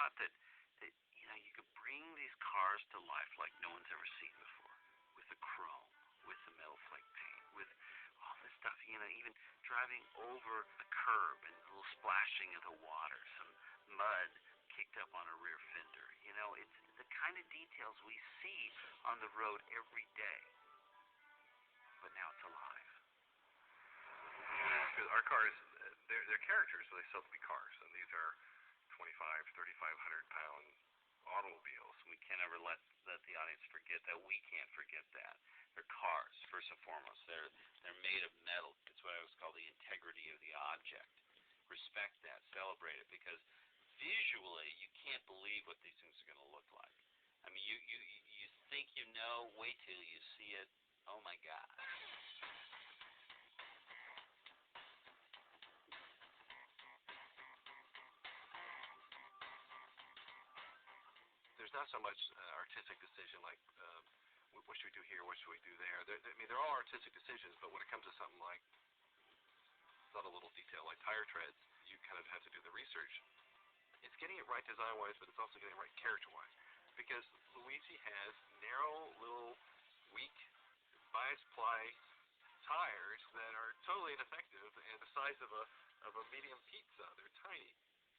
thought that you could bring these cars to life like no one's ever seen before, with the chrome, with the metal flake paint, with all this stuff. Even driving over the curb and a little splashing of the water, some mud kicked up on a rear fender. It's the kind of details we see on the road every day. But now it's alive. Because our cars, they're characters, but they still have to be cars. And these are 3,500-pound automobiles. We can't ever let the audience forget that. We can't forget that. They're cars, first and foremost. They're made of metal. It's what I always call the integrity of the object. Respect that. Celebrate it. Because visually, you can't believe what these things are going to look like. I mean, you think you know. Wait till you see it. Oh, my God. There's not so much artistic decision like what should we do here, what should we do there. They're all artistic decisions, but when it comes to something like not a little detail like tire treads, you kind of have to do the research. It's getting it right design-wise, but it's also getting it right character-wise. Because Luigi has narrow, little, weak, bias-ply tires that are totally ineffective and the size of a medium pizza. They're tiny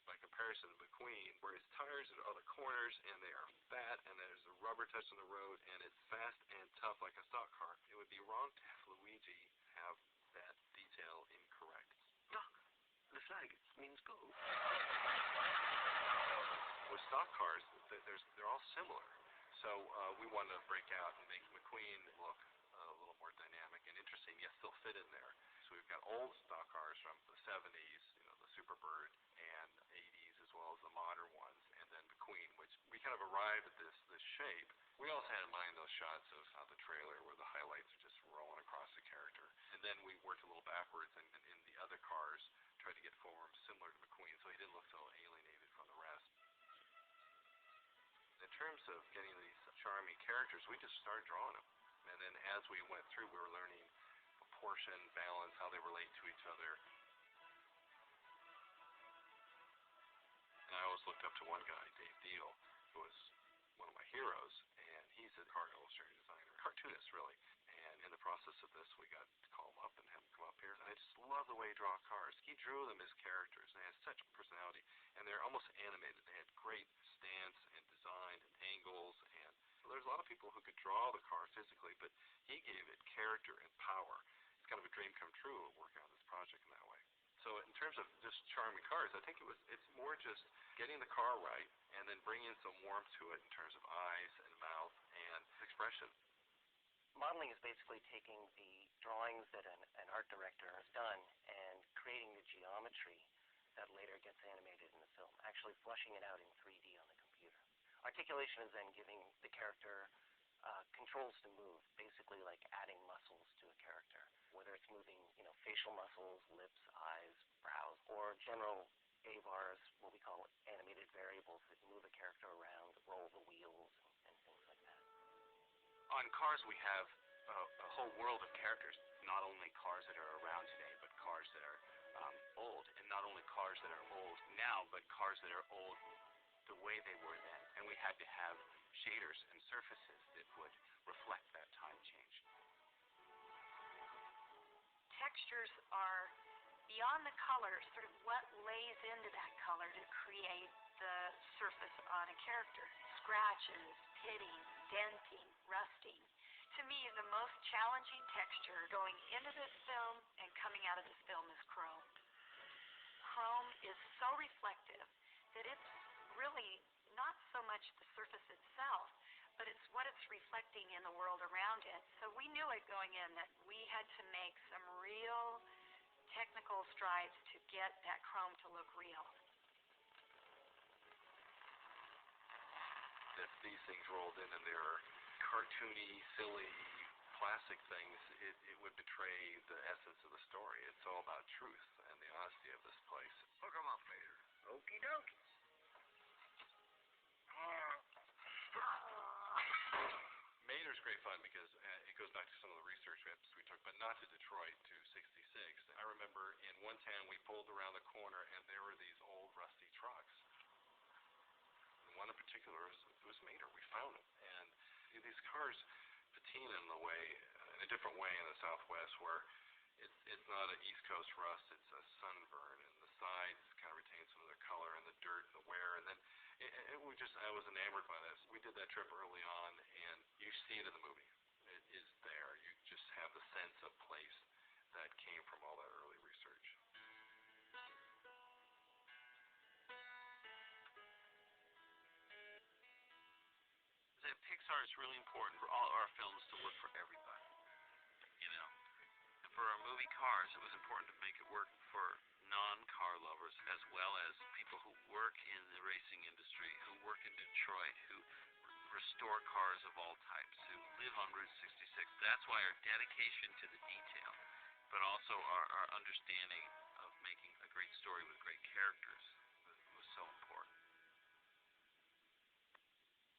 by comparison to McQueen, where his tires are on the corners and they are fat and there's a rubber touch on the road and it's fast and tough like a stock car. It would be wrong to have Luigi have that detail incorrect. Look, the flag means go. With stock cars, they're all similar. So we wanted to break out and make McQueen look a little more dynamic and interesting, yet still fit in there. So we've got old stock cars from the 70s, the Superbird, and 80s, as well as the modern ones, and then McQueen, which we kind of arrived at this shape. We also had in mind those shots of the trailer where the highlights are just rolling across the character. And then we worked a little backwards and in the other cars tried to get forms similar to McQueen, so he didn't look so alienated from the rest. In terms of getting these charming characters, we just started drawing them. And then as we went through, we were learning proportion, balance, how they relate to each other. And I always looked up to one guy, Dave Deal, who was one of my heroes, and he's a car illustrator designer, cartoonist really. And in the process of this, we got to call him up and have him come up here. And I just love the way he draws cars. He drew them as characters, and they had such personality, and they're almost animated. They had great stance and design and angles, and there's a lot of people who could draw the car physically, but he gave it character and power. It's kind of a dream come true working on this project in that way. So in terms of just charming cars, I think it's more just getting the car right and then bringing some warmth to it in terms of eyes and mouth and expression. Modeling is basically taking the drawings that an art director has done and creating the geometry that later gets animated in the film, actually flushing it out in 3D on the computer. Articulation is then giving the character controls to move, basically like adding muscles to a character, whether it's moving, facial muscles, lips, eyes, brows, or general AVARs, what we call animated variables that move a character around, roll the wheels, and things like that. On cars, we have a whole world of characters, not only cars that are around today, but cars that are old, and not only cars that are old now, but cars that are old the way they were then. And we had to have shaders and surfaces that would reflect that time change. Textures are beyond the color, sort of what lays into that color to create the surface on a character. Scratches, pitting, denting, rusting. To me, the most challenging texture going into this film and coming out of this film is chrome. Chrome is so reflective that it's really not so much the surface itself, but it's what it's reflecting in the world around it. So we knew it going in that we had to make some real technical strides to get that chrome to look real. If these things rolled in and they're cartoony, silly, plastic things, it would betray the essence of the story. It's all about truth and the honesty of this place. Hook 'em up, Mater. Okie dokie. Mater's great fun because it goes back to some of the research trips we took, but not to Detroit, to 66. I remember in one town we pulled around the corner and there were these old rusty trucks. found them. And these cars patina in a different way in the Southwest, where it's not an East Coast rust, it's a sunburn, and the sides kind of retain some of their color, and the dirt and the wear, and then I was enamored by this. We did that trip early on, and you see it in the movie. It is there. You just have the sense of place that came from all that early research. At Pixar, it's really important for all our films to work for everybody. You know, and for our movie Cars, it was important to make it work for non-car lovers as well as people who work in the racing industry, who work in Detroit, who restore cars of all types, who live on Route 66. That's why our dedication to the detail, but also our understanding of making a great story with great characters